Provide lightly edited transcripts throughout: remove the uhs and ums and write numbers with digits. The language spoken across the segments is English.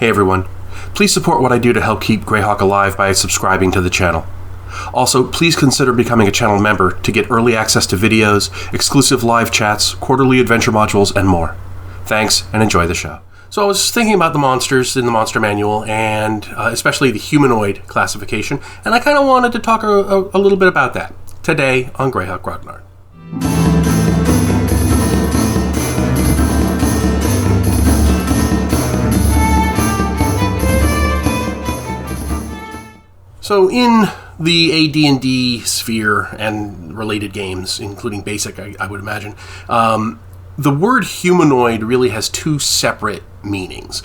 Hey everyone, please support what I do to help keep Greyhawk alive by subscribing to the channel. Also, please consider becoming a channel member to get early access to videos, exclusive live chats, quarterly adventure modules, and more. Thanks, and enjoy the show. So I was thinking about the monsters in the monster manual, and especially the humanoid classification, and I kind of wanted to talk a little bit about that today on Greyhawk Grognard. So in the AD&D sphere and related games, including Basic, I would imagine, the word humanoid really has two separate meanings.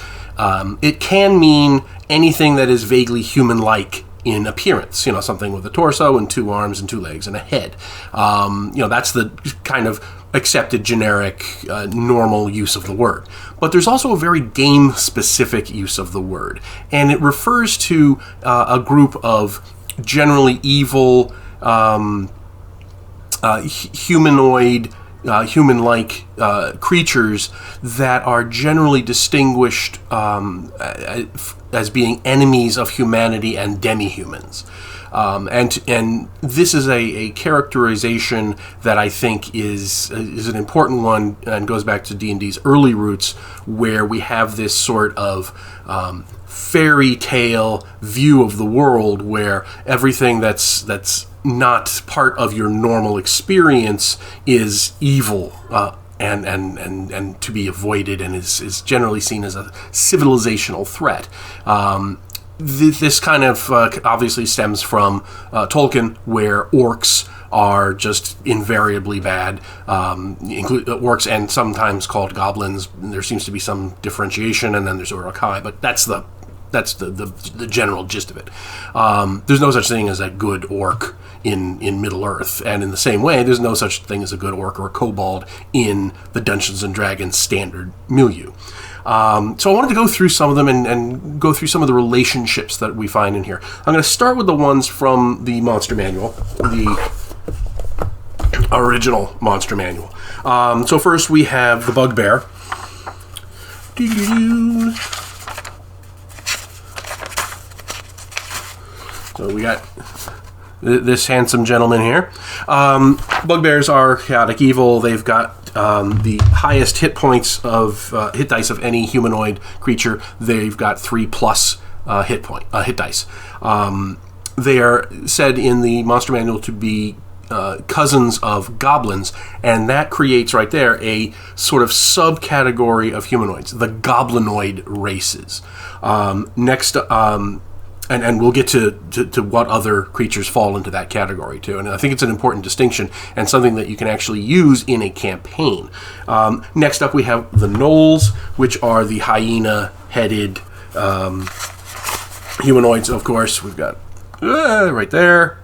It can mean anything that is vaguely human-like in appearance, something with a torso and two arms and two legs and a head. That's the kind of accepted generic normal use of the word. But there's also a very game-specific use of the word, and it refers to a group of generally evil, humanoid, human-like creatures that are generally distinguished as being enemies of humanity and demi-humans. And this is a characterization that I think is an important one and goes back to D&D's early roots, where we have this sort of fairy tale view of the world where everything that's not part of your normal experience is evil and to be avoided, and is generally seen as a civilizational threat. This kind of obviously stems from Tolkien, where orcs are just invariably bad, include orcs and sometimes called goblins. There seems to be some differentiation, and then there's Uruk-hai, but that's the general gist of it. There's no such thing as a good orc in Middle-earth, and in the same way, there's no such thing as a good orc or a kobold in the Dungeons & Dragons standard milieu. So I wanted to go through some of them and go through some of the relationships that we find in here. I'm going to start with the ones from the Monster Manual, the original Monster Manual. So first we have the Bugbear. So we got this handsome gentleman here. Bugbears are chaotic evil. They've got the highest hit points of hit dice of any humanoid creature. They've got 3+ hit dice. They are said in the Monster Manual to be cousins of goblins, and that creates right there a sort of subcategory of humanoids, the goblinoid races. Next. And we'll get to what other creatures fall into that category too. And I think it's an important distinction and something that you can actually use in a campaign. Next up we have the Gnolls, which are the hyena-headed humanoids, of course. We've got right there.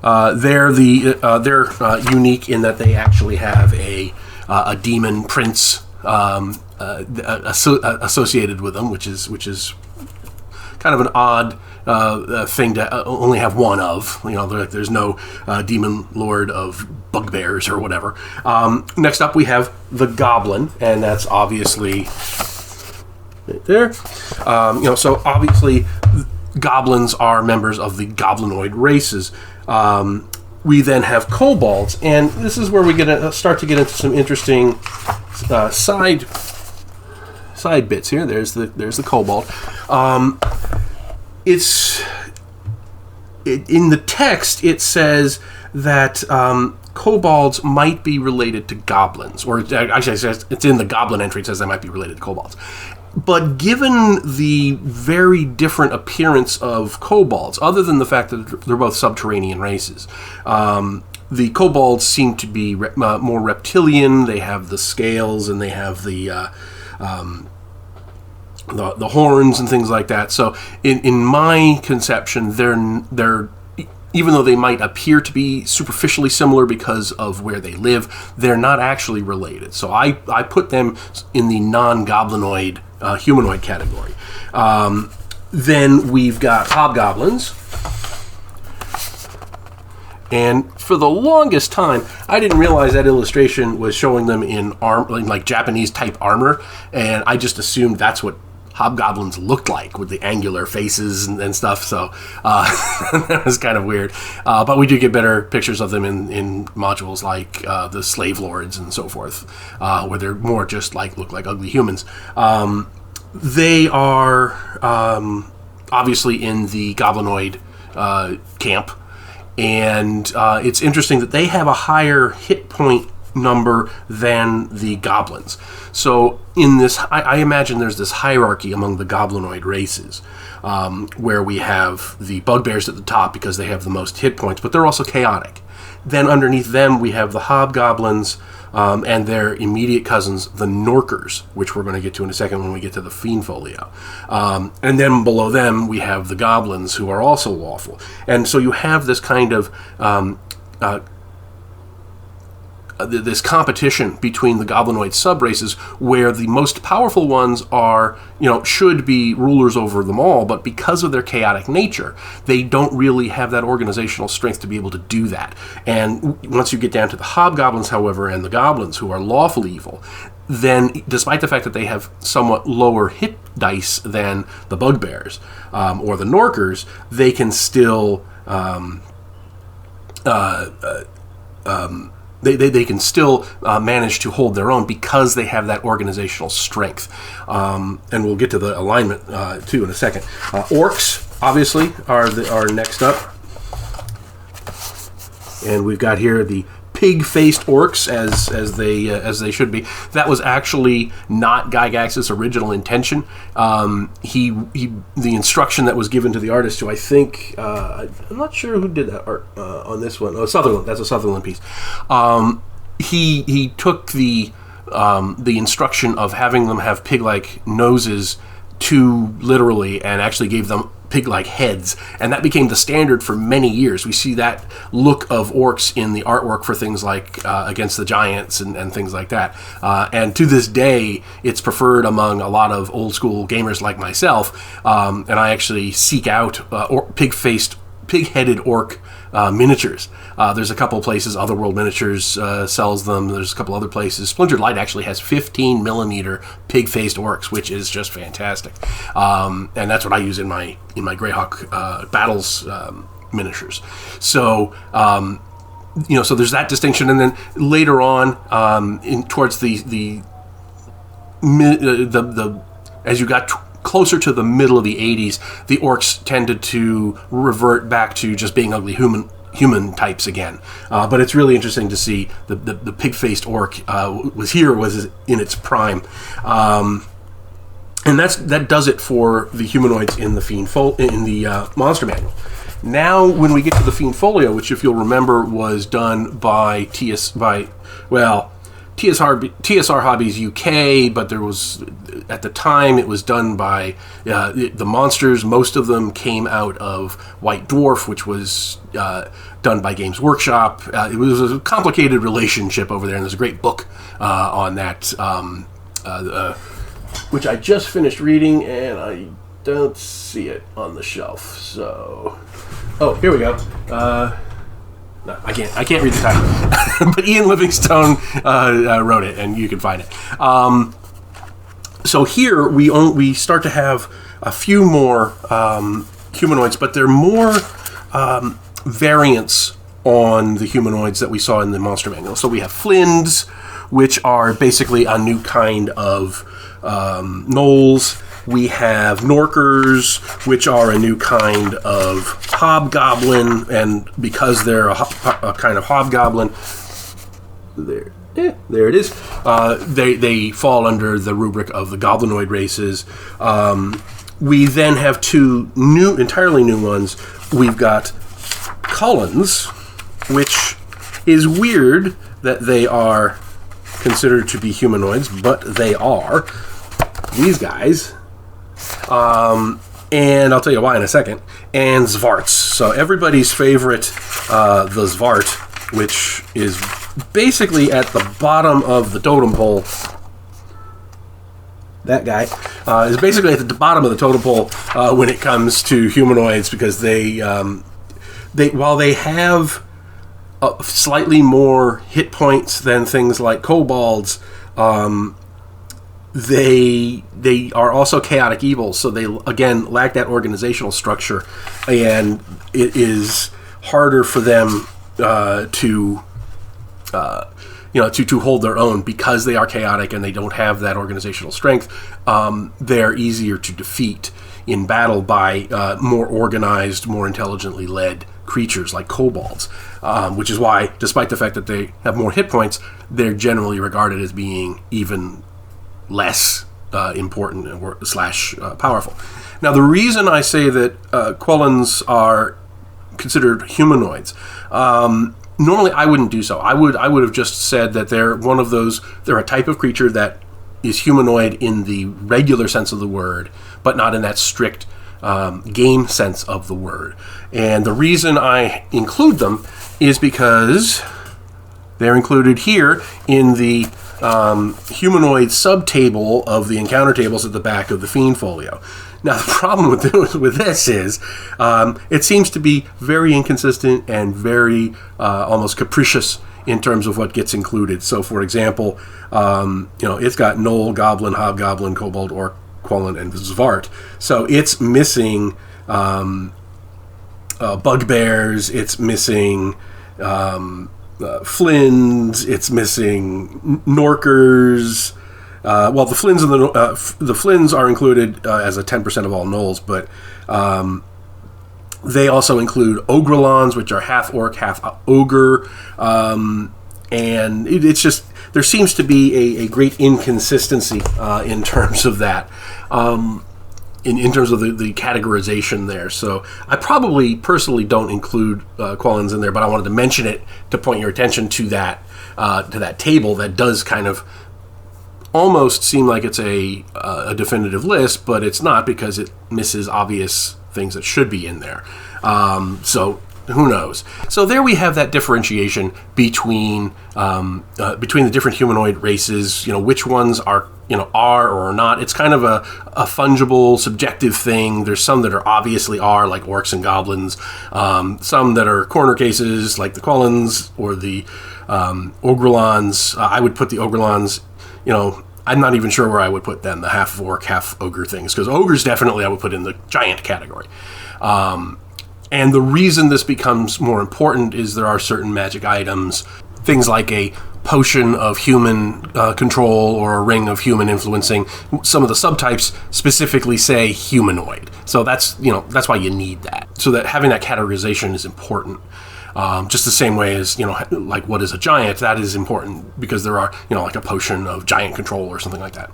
They're unique in that they actually have a demon prince associated with them, which is kind of an odd thing to only have one of. There's no demon lord of bugbears or whatever. Next up we have the goblin, and that's obviously right there. So obviously goblins are members of the goblinoid races. We then have kobolds, and this is where we start to get into some interesting side bits here. There's the kobold. In the text, it says that kobolds might be related to goblins, or actually, it's in the goblin entry. It says they might be related to kobolds. But given the very different appearance of kobolds, other than the fact that they're both subterranean races, the kobolds seem to be more reptilian. They have the scales, and they have the horns and things like that. So in my conception, they're even though they might appear to be superficially similar because of where they live, they're not actually related. So I put them in the non-goblinoid humanoid category. Then we've got hobgoblins. And for the longest time, I didn't realize that illustration was showing them in like Japanese type armor, and I just assumed that's what hobgoblins looked like, with the angular faces and stuff. So that was kind of weird. But we do get better pictures of them in modules like the slave lords and so forth, where they're more just look like ugly humans. They are obviously in the goblinoid camp, and it's interesting that they have a higher hit point number than the goblins. So in this, I imagine there's this hierarchy among the goblinoid races, where we have the bugbears at the top because they have the most hit points, but they're also chaotic. Then underneath them we have the hobgoblins, and their immediate cousins, the Norkers, which we're going to get to in a second when we get to the Fiend Folio. And then below them, we have the goblins, who are also lawful. And so you have this kind of this competition between the goblinoid subraces, where the most powerful ones are, should be rulers over them all, but because of their chaotic nature, they don't really have that organizational strength to be able to do that. And once you get down to the hobgoblins, however, and the goblins, who are lawful evil, then despite the fact that they have somewhat lower hit dice than the bugbears or the Norkers, they can still They can still manage to hold their own because they have that organizational strength. And we'll get to the alignment, too, in a second. Orcs, obviously, are next up. And we've got here the pig-faced orcs, as they should be. That was actually not Gygax's original intention. The instruction that was given to the artist, who I think I'm not sure who did that art on this one. Oh, Sutherland. That's a Sutherland piece. He took the instruction of having them have pig-like noses too literally, and actually gave them pig-like heads, and that became the standard for many years. We see that look of orcs in the artwork for things like Against the Giants and things like that. And to this day, it's preferred among a lot of old-school gamers like myself, and I actually seek out pig-headed orc miniatures. There's a couple places, Otherworld Miniatures sells them. There's a couple other places. Splintered Light actually has 15 millimeter pig-faced orcs, which is just fantastic. And that's what I use in my Greyhawk Battles miniatures. So so there's that distinction, and then later on, towards the as you got closer to the middle of the 80s, the orcs tended to revert back to just being ugly human types again. But it's really interesting to see the pig-faced orc was in its prime. And that does it for the humanoids in the Monster Manual. Now, when we get to the Fiend Folio, which, if you'll remember, was done by TSR Hobbies UK, but there was, at the time, it was done by the monsters. Most of them came out of White Dwarf, which was done by Games Workshop. It was a complicated relationship over there, and there's a great book on that, which I just finished reading, and I don't see it on the shelf. So, here we go. No, I can't read the title. But Ian Livingstone wrote it, and you can find it. So here we start to have a few more humanoids, but they're more variants on the humanoids that we saw in the Monster Manual. So we have Flinds, which are basically a new kind of gnolls. We have Norkers, which are a new kind of hobgoblin, and because they're a kind of hobgoblin, there it is. They fall under the rubric of the goblinoid races. We then have two entirely new ones. We've got Cullens, which is weird that they are considered to be humanoids, but they are. These guys. And I'll tell you why in a second. And Zvarts. So everybody's favorite, the Zvart, which is basically at the bottom of the totem pole. That guy is basically at the bottom of the totem pole when it comes to humanoids, because they while they have slightly more hit points than things like kobolds, they are also chaotic evils, so they again lack that organizational structure, and it is harder for them to hold their own because they are chaotic and they don't have that organizational strength. They're easier to defeat in battle by more organized, more intelligently led creatures like kobolds, which is why, despite the fact that they have more hit points, they're generally regarded as being even less important or / powerful. Now, the reason I say that Quellens are considered humanoids, normally I wouldn't do so. I would have just said that they're a type of creature that is humanoid in the regular sense of the word, but not in that strict game sense of the word. And the reason I include them is because they're included here in the humanoid subtable of the encounter tables at the back of the Fiend Folio. Now, the problem with this is it seems to be very inconsistent and very almost capricious in terms of what gets included. So, for example, it's got Gnoll, Goblin, Hobgoblin, Kobold, Orc, Quellen, and Zvart. So it's missing bugbears, it's missing Flins, it's missing Norkers. Well, the Flins and the Flins are included as a 10% of all Gnolls, but they also include Ogrelons, which are half Orc, half Ogre, and it's just there seems to be a great inconsistency in terms of that. In terms of the categorization there. So I probably personally don't include Quellens in there, but I wanted to mention it to point your attention to that table that does kind of almost seem like it's a definitive list, but it's not because it misses obvious things that should be in there. So who knows? So there we have that differentiation between the different humanoid races. Which ones are or are not. It's kind of a fungible, subjective thing. There's some that are obviously are, like orcs and goblins. Some that are corner cases, like the Quellens or the Ogrelons. I would put the Ogrelons, I'm not even sure where I would put them, the half orc, half ogre things, because ogres definitely I would put in the giant category. And the reason this becomes more important is there are certain magic items, things like a potion of human control or a ring of human influencing. Some of the subtypes specifically say humanoid, so that's why you need that. So that having that categorization is important. Just the same way as like what is a giant, that is important because there are like a potion of giant control or something like that.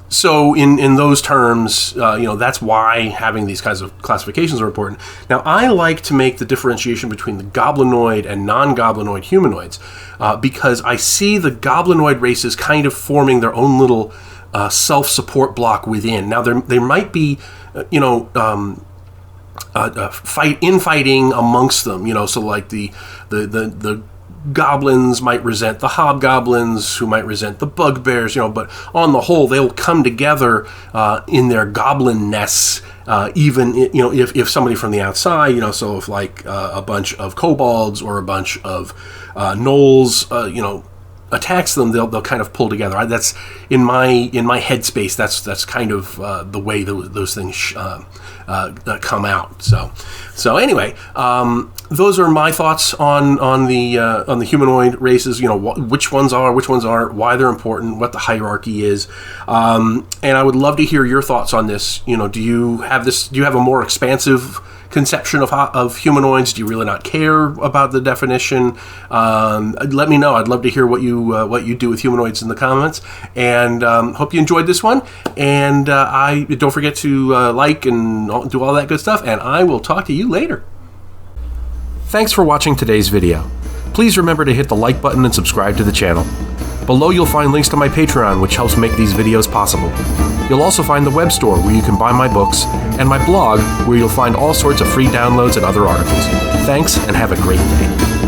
So in those terms, that's why having these kinds of classifications are important. Now, I like to make the differentiation between the goblinoid and non-goblinoid humanoids because I see the goblinoid races kind of forming their own little self-support block within. Now, there might be, infighting amongst them, so like the goblins might resent the hobgoblins, who might resent the bugbears, but on the whole, they'll come together in their goblinness, even, if somebody from the outside, so if like a bunch of kobolds or a bunch of gnolls, attacks them, they'll kind of pull together. That's in my headspace. That's kind of the way those things come out. So anyway, those are my thoughts on the humanoid races. Which ones are, which ones aren't, why they're important, what the hierarchy is, and I would love to hear your thoughts on this. Do you have a more expansive conception of humanoids? Do you really not care about the definition? Let me know. I'd love to hear what you do with humanoids in the comments, and hope you enjoyed this one. And don't forget to like and do all that good stuff, and I will talk to you later. Thanks for watching today's video. Please remember to hit the like button and subscribe to the channel. Below you'll find links to my Patreon, which helps make these videos possible. You'll also find the web store where you can buy my books, and my blog where you'll find all sorts of free downloads and other articles. Thanks, and have a great day.